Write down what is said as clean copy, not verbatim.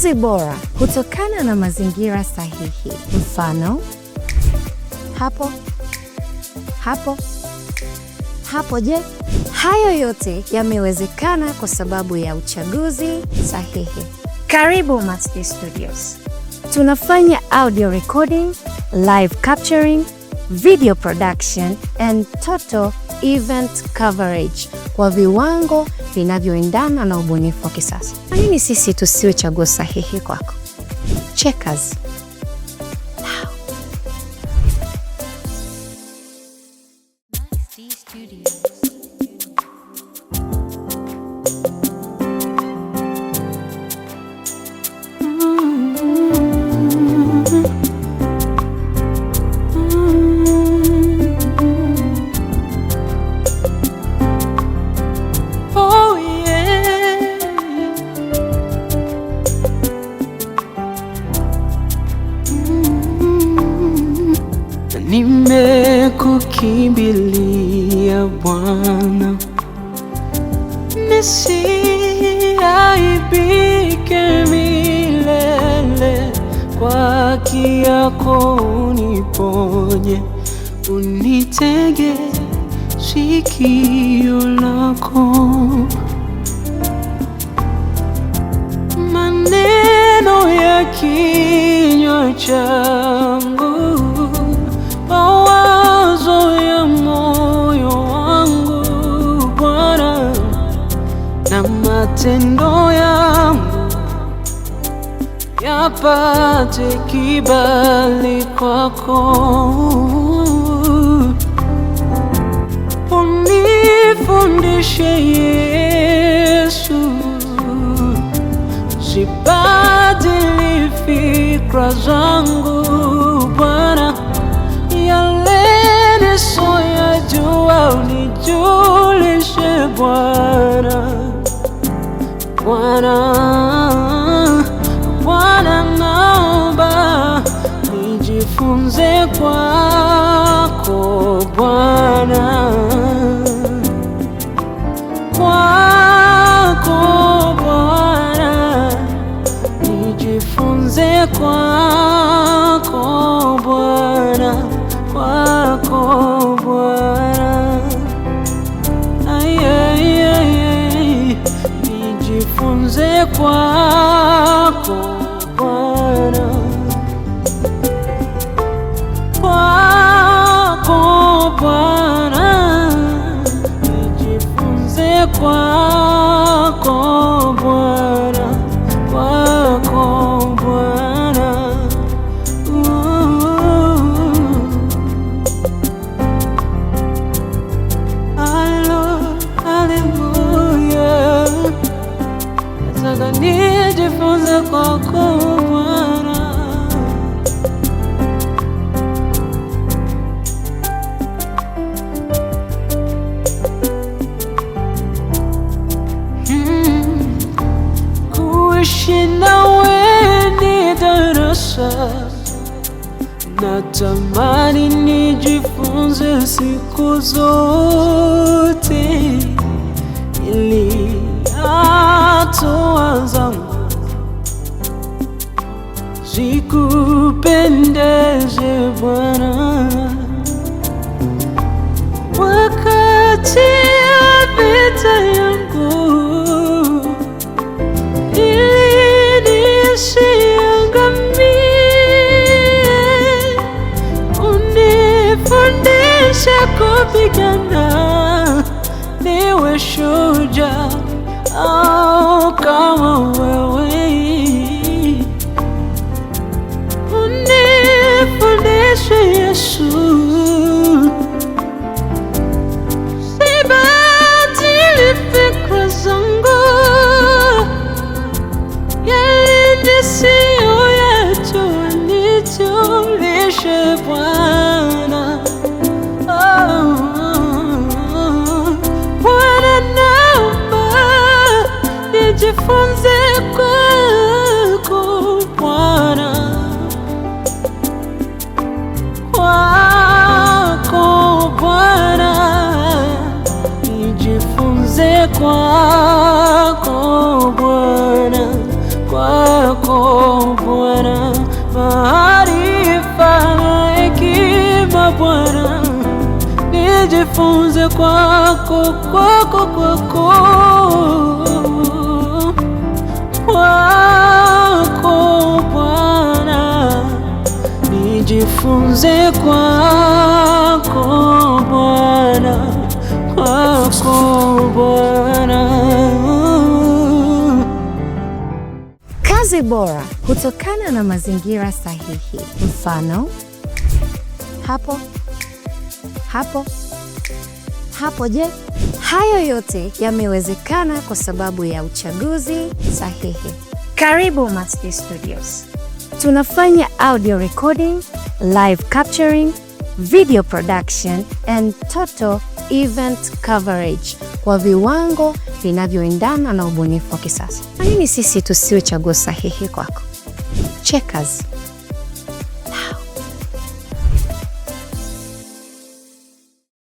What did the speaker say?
Uchaguzi bora hutokana na mazingira sahihi. Mfano, hapo. Je, hayo yote yamewezekana kwa sababu ya uchaguzi sahihi. Karibu Masti Studios. Tunafanya audio recording, live capturing, video production and total event coverage kwa viwango vinavyoendana na ubunifu wa kisasa. Kwa nini sisi tusiwe chaguo sahihi kwako? Checkers. Nimekukimbilia Bwana, nisiaibike milele. Kwa haki yako uniponye, unitege sikio lako. Maneno ya kinywa changu, mawazo ya moyo wangu Bwana, na matendo yangu yapate kibali kwako. Unifundishe Yesu, sibadili fikra zangu Bwana, yale nisoyajua unijulishe Bwana. Bwana, naomba nijifunze kwako Bwana, nijifunze kwako Bwana, nijifunze kwako Bwana, nijifunze kwako Bwana, nijifunze kwako Bwana. Kuishi nawe ni darasa, natamani nijifunze siku zote, ili hatua zangu zikupendeze Bwana. Wakati ya vita yangu, ili nisiangamie, unifundishe kupigana, niwe shujaa kama wewe. Unifundishe Yesu, sibadili fikra zangu, yale nisiyoyajua nijulishe Bwana. Bwana, naomba nijifunze kwako Bwana, nijifunze kwako Bwana, kwako nijifunze kwako, kwako, kwako, kwako Bwana, nijifunze kwako Bwana, kwako Bwana. Kazi bora hutokana na mazingira sahihi. Mfano, hapo, hapo, hapo. Je, hayo yote yamewezekana kwa sababu ya uchaguzi sahihi. Karibu Masti Studios. Tunafanya audio recording, live capturing, video production and total event coverage kwa viwango vinavyoendana na ubunifu wa kisasa. Kwa nini sisi tusiwe chaguo sahihi kwako? Checkers.